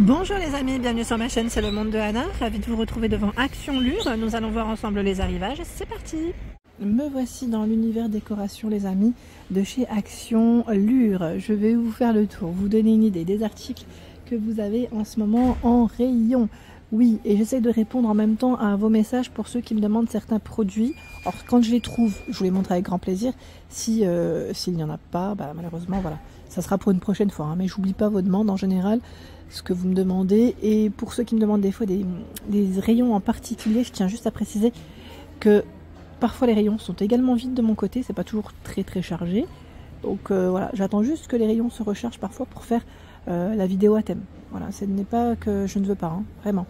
Bonjour les amis, bienvenue sur ma chaîne, c'est le monde de Anna. Ravie de vous retrouver devant Action Lure. Nous allons voir ensemble les arrivages, c'est parti. Me voici dans l'univers décoration les amis de chez Action Lure. Je vais vous faire le tour, vous donner une idée des articles que vous avez en ce moment en rayon. Oui, et j'essaie de répondre en même temps à vos messages pour ceux qui me demandent certains produits. Alors quand je les trouve, je vous les montre avec grand plaisir. S'il n'y en a pas, malheureusement voilà, ça sera pour une prochaine fois. Mais j'oublie pas vos demandes en général, ce que vous me demandez. Et pour ceux qui me demandent des fois des rayons en particulier, je tiens juste à préciser que parfois les rayons sont également vides de mon côté, c'est pas toujours très chargé. Donc voilà, j'attends juste que les rayons se rechargent parfois pour faire la vidéo à thème. Voilà, ce n'est pas que je ne veux pas, vraiment.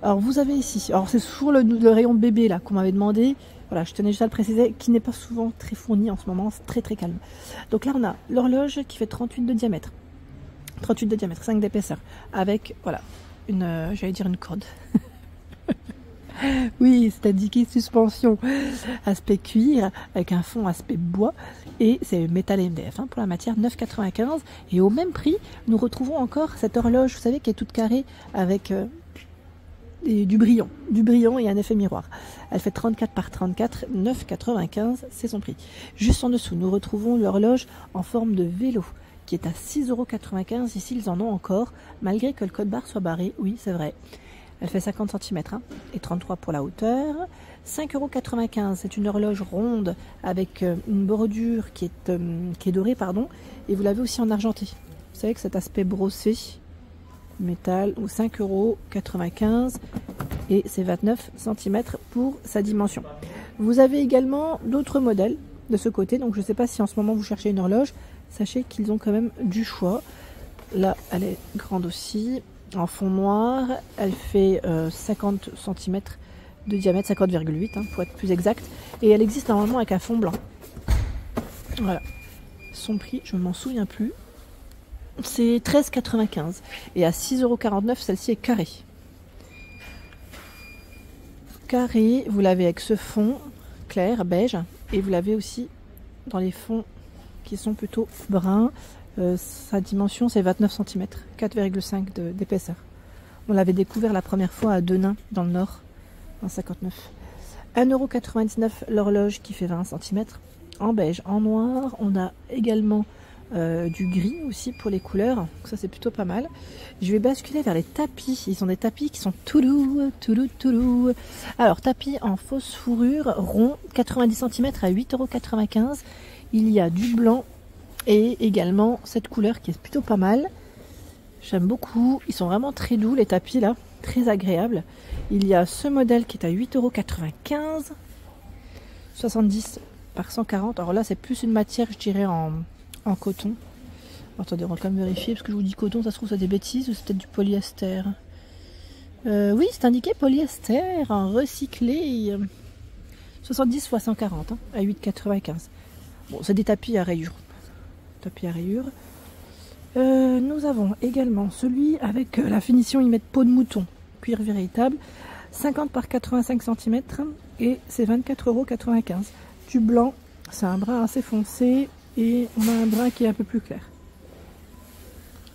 Alors vous avez ici, alors c'est toujours le rayon bébé là qu'on m'avait demandé. Voilà, je tenais juste à le préciser, qui n'est pas souvent très fourni en ce moment, c'est très calme. Donc là on a l'horloge qui fait 38 de diamètre. 38 de diamètre, 5 d'épaisseur, avec, voilà, j'allais dire une corde. Oui, c'est indiqué suspension, aspect cuir, avec un fond aspect bois, et c'est métal MDF, pour la matière, 9,95. Et au même prix, nous retrouvons encore cette horloge, vous savez, qui est toute carrée, avec du brillant et un effet miroir. Elle fait 34 par 34, 9,95, c'est son prix. Juste en dessous, nous retrouvons l'horloge en forme de vélo, qui est à 6,95 €. Ici, ils en ont encore, malgré que le code barre soit barré. Oui, c'est vrai. Elle fait 50 cm et 33 pour la hauteur. 5,95 €. C'est une horloge ronde avec une bordure qui est dorée, pardon. Et vous l'avez aussi en argenté. Vous savez que cet aspect brossé, métal, ou 5,95 € et c'est 29 cm pour sa dimension. Vous avez également d'autres modèles de ce côté. Donc je ne sais pas si en ce moment vous cherchez une horloge. Sachez qu'ils ont quand même du choix. Là, elle est grande aussi, en fond noir. Elle fait 50 cm de diamètre, 50,8 pour être plus exact. Et elle existe normalement avec un fond blanc. Voilà. Son prix, je ne m'en souviens plus. C'est 13,95 €. Et à 6,49 €, celle-ci est carrée. Carrée, vous l'avez avec ce fond clair, beige. Et vous l'avez aussi dans les fonds qui sont plutôt bruns. Sa dimension c'est 29 cm, 4,5 d'épaisseur. On l'avait découvert la première fois à Denain dans le nord, en 59. 1,99 € l'horloge qui fait 20 cm, en beige, en noir. On a également du gris aussi pour les couleurs, donc ça c'est plutôt pas mal. Je vais basculer vers les tapis. Ils ont des tapis qui sont tout doux. Alors tapis en fausse fourrure rond, 90 cm à 8,95 €. Il y a du blanc et également cette couleur qui est plutôt pas mal. J'aime beaucoup. Ils sont vraiment très doux les tapis là, très agréables. Il y a ce modèle qui est à 8,95 €, 70 par 140. Alors là c'est plus une matière, je dirais en coton. Attendez, on va quand même vérifier parce que je vous dis coton, ça se trouve c'est des bêtises ou c'est peut-être du polyester. Oui, c'est indiqué polyester recyclé. 70 x 140 à 8,95 €. Bon, c'est des tapis à rayures. Nous avons également celui avec la finition, ils mettent peau de mouton, cuir véritable, 50 par 85 cm et c'est 24,95 €. Du blanc, c'est un brun assez foncé et on a un brun qui est un peu plus clair.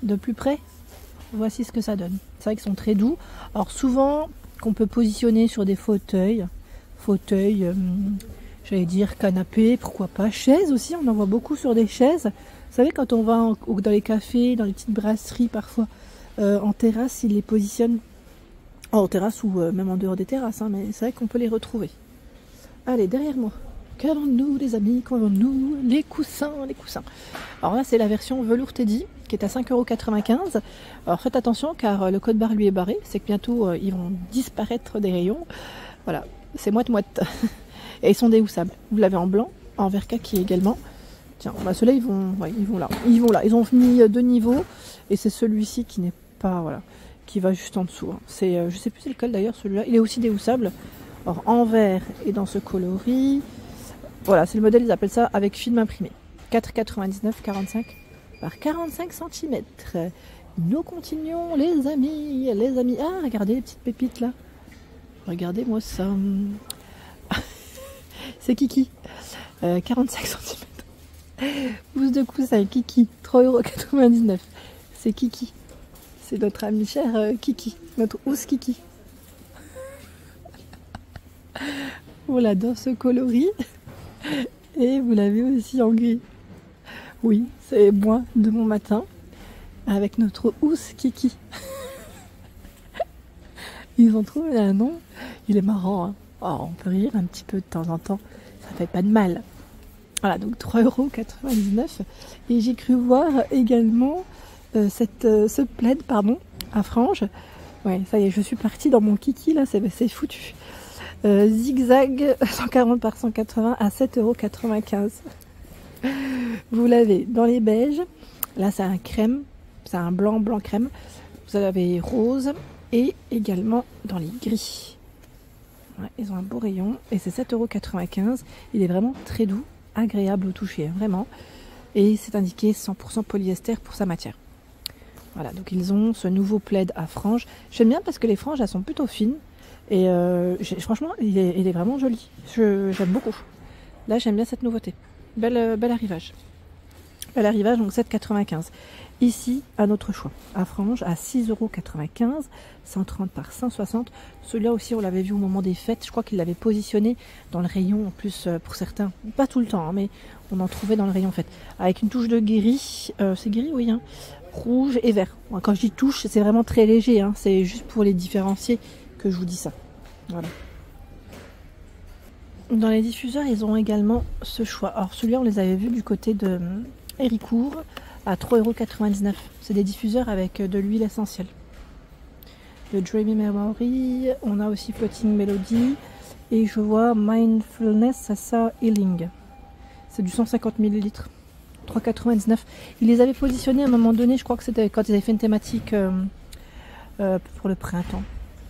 De plus près, voici ce que ça donne. C'est vrai qu'ils sont très doux. Alors souvent, qu'on peut positionner sur des fauteuils, j'allais dire canapé, pourquoi pas, chaises aussi, on en voit beaucoup sur des chaises. Vous savez, quand on va dans les cafés, dans les petites brasseries parfois, en terrasse, ils les positionnent en terrasse ou même en dehors des terrasses, mais c'est vrai qu'on peut les retrouver. Allez, derrière moi, qu'avons-nous les amis, qu'avons-nous? Les coussins. Alors là, c'est la version velours Teddy, qui est à 5,95 €. Alors faites attention, car le code barre lui est barré, c'est que bientôt, ils vont disparaître des rayons. Voilà, c'est moite. Et ils sont déhoussables. Vous l'avez en blanc, en vert kaki également. Tiens, ceux-là, ils vont là. Ils ont mis 2 niveaux. Et c'est celui-ci qui n'est pas, voilà, qui va juste en dessous. C'est, je sais plus c'est lequel d'ailleurs, celui-là. Il est aussi déhoussable. Alors, en vert et dans ce coloris. Voilà, c'est le modèle, ils appellent ça avec film imprimé. 4,99 €, 45 par 45 cm. Nous continuons, les amis. Ah, regardez les petites pépites là. Regardez-moi ça. C'est Kiki, 45 cm. Pouce de coussin, Kiki, 3,99 €. C'est Kiki. C'est notre ami cher Kiki, notre housse Kiki. On l'a dans ce coloris et vous l'avez aussi en gris. Oui, c'est moi de mon matin avec notre housse Kiki. Ils ont trouvé un nom, il est marrant, hein. Oh, on peut rire un petit peu de temps en temps, ça fait pas de mal. Voilà, donc 3,99 €. Et j'ai cru voir également ce plaid, pardon, à franges. Ouais, ça y est, je suis partie dans mon kiki, là, c'est foutu. Zigzag 140 par 180 à 7,95 €. Vous l'avez dans les beiges. Là, c'est un crème, c'est un blanc crème. Vous avez rose et également dans les gris. Ouais, ils ont un beau rayon et c'est 7,95 €. Il est vraiment très doux, agréable au toucher, hein, vraiment. Et c'est indiqué 100% polyester pour sa matière. Voilà, donc ils ont ce nouveau plaid à franges. J'aime bien parce que les franges, elles sont plutôt fines. Et franchement, il est vraiment joli. J'aime beaucoup. Là, j'aime bien cette nouveauté. Bel arrivage. Bel arrivage, donc 7,95 €. Ici, un autre choix. À franges, à 6,95 €, 130 par 160. Celui-là aussi, on l'avait vu au moment des fêtes. Je crois qu'il l'avait positionné dans le rayon, en plus, pour certains. Pas tout le temps, hein, mais on en trouvait dans le rayon fête. Avec une touche de gris. C'est gris, oui. Hein, rouge et vert. Bon, quand je dis touche, c'est vraiment très léger. Hein, c'est juste pour les différencier que je vous dis ça. Voilà. Dans les diffuseurs, ils ont également ce choix. Alors, celui-là, on les avait vus du côté de Héricourt à 3,99 €. C'est des diffuseurs avec de l'huile essentielle. Le Dreamy Memory, on a aussi Floating Melody et je vois Mindfulness Sasa Healing. C'est du 150 ml. 3,99 €. Ils les avaient positionnés à un moment donné, je crois que c'était quand ils avaient fait une thématique pour le printemps.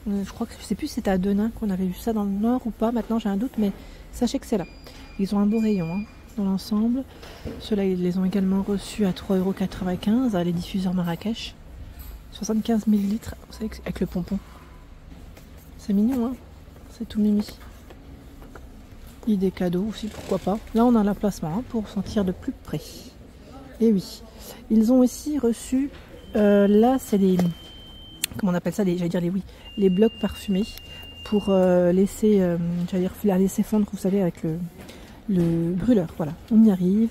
Je crois que je sais plus si c'était à Denain qu'on avait vu ça dans le nord ou pas, maintenant j'ai un doute, mais sachez que c'est là. Ils ont un beau rayon, hein, dans l'ensemble. Ceux-là, ils les ont également reçus à 3,95 €, les diffuseurs Marrakech. 75 ml, vous savez, avec le pompon. C'est mignon, hein, c'est tout mimi. Idée cadeau aussi, pourquoi pas. Là, on a l'emplacement, hein, pour sentir de plus près. Et oui, ils ont aussi reçu, là, c'est les... Comment on appelle ça, j'allais dire les blocs parfumés pour laisser, la laisser fondre, vous savez, avec le brûleur. Voilà, on y arrive.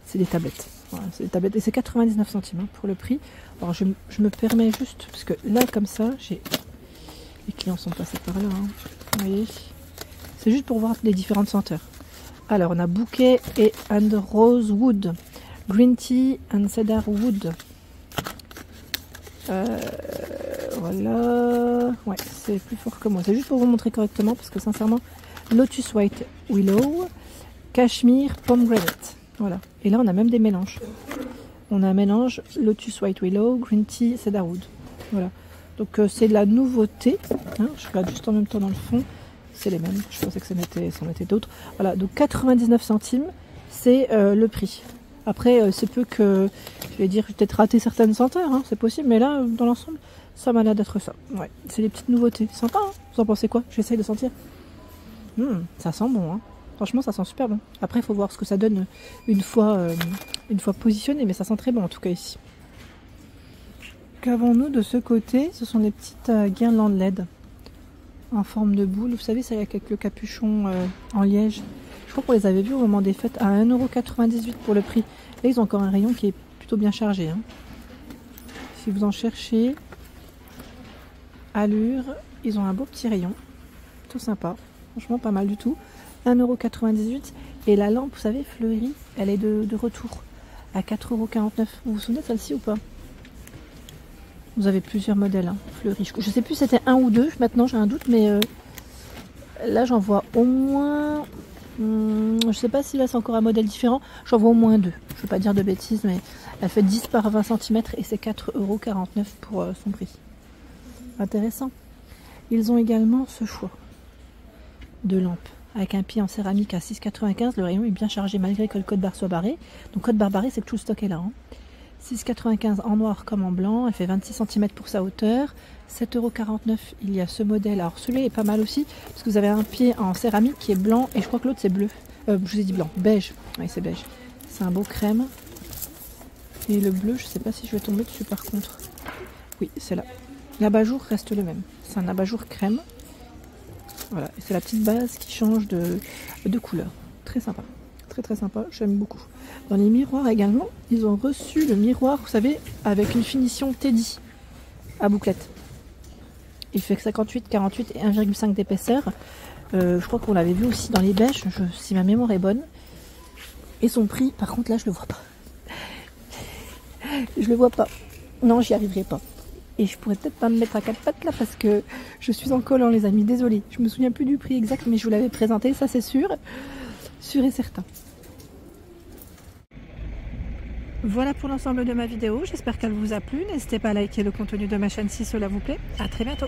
C'est des tablettes. Voilà, c'est des tablettes et c'est 99 centimes, hein, pour le prix. Alors je me permets juste, parce que là, comme ça, les clients sont passés par là. Hein, vous voyez, c'est juste pour voir les différentes senteurs. Alors, on a bouquet et rosewood, green tea and cedar wood. Voilà, ouais, c'est plus fort que moi. C'est juste pour vous montrer correctement parce que sincèrement, Lotus White Willow, Cashmere Pomegranate. Voilà. Et là, on a même des mélanges. On a un mélange Lotus White Willow, Green Tea, Cedarwood. Voilà. Donc c'est de la nouveauté. Hein, je regarde juste en même temps dans le fond. C'est les mêmes. Je pensais que c'en était d'autres. Voilà. Donc 99 centimes, c'est le prix. Après, c'est peu que, je vais dire, peut-être rater certaines senteurs, hein, c'est possible, mais là, dans l'ensemble, ça m'a l'air d'être ça. Ouais, c'est les petites nouveautés. Sympa, hein. Vous en pensez quoi? J'essaye de sentir. Ça sent bon, hein. Franchement, ça sent super bon. Après, il faut voir ce que ça donne une fois positionné, mais ça sent très bon en tout cas ici. Qu'avons-nous de ce côté? Ce sont des petites guirlandes LED en forme de boule. Vous savez, c'est avec le capuchon en liège. Je crois qu'on les avait vus au moment des fêtes à 1,98 € pour le prix. Là, ils ont encore un rayon qui est plutôt bien chargé. Hein. Si vous en cherchez, allure, ils ont un beau petit rayon. Tout sympa. Franchement, pas mal du tout. 1,98 €. Et la lampe, vous savez, fleurie, elle est de retour à 4,49 €. Vous vous souvenez de celle-ci ou pas? Vous avez plusieurs modèles, hein, fleuris. Je sais plus si c'était un ou deux. Maintenant, j'ai un doute, mais là, j'en vois au moins... je sais pas si là c'est encore un modèle différent, j'en vois au moins deux. Je veux pas dire de bêtises, mais elle fait 10 par 20 cm et c'est 4,49 € pour son prix. Intéressant. Ils ont également ce choix de lampe avec un pied en céramique à 6,95 €. Le rayon est bien chargé malgré que le code barre soit barré. Donc code barre barré, c'est que tout le stock est là. Hein. 6,95 € en noir comme en blanc. Elle fait 26 cm pour sa hauteur. 7,49 €, il y a ce modèle. Alors celui-là est pas mal aussi, parce que vous avez un pied en céramique qui est blanc, et je crois que l'autre c'est bleu. Je vous ai dit blanc, beige. Oui, c'est beige. C'est un beau crème. Et le bleu, je sais pas si je vais tomber dessus par contre. Oui, c'est là. L'abat-jour reste le même. C'est un abat-jour crème. Voilà, et c'est la petite base qui change de couleur. Très sympa. Très très sympa, j'aime beaucoup. Dans les miroirs également, ils ont reçu le miroir, vous savez, avec une finition Teddy à bouclette. Il fait 58, 48 et 1,5 d'épaisseur. Je crois qu'on l'avait vu aussi dans les bêches, si ma mémoire est bonne. Et son prix, par contre là je le vois pas. Je le vois pas. Non, j'y arriverai pas. Et je pourrais peut-être pas me mettre à quatre pattes là parce que je suis en collant les amis, désolée. Je me souviens plus du prix exact mais je vous l'avais présenté, ça c'est sûr. Sûr et certain. Voilà pour l'ensemble de ma vidéo, j'espère qu'elle vous a plu. N'hésitez pas à liker le contenu de ma chaîne si cela vous plaît. A très bientôt.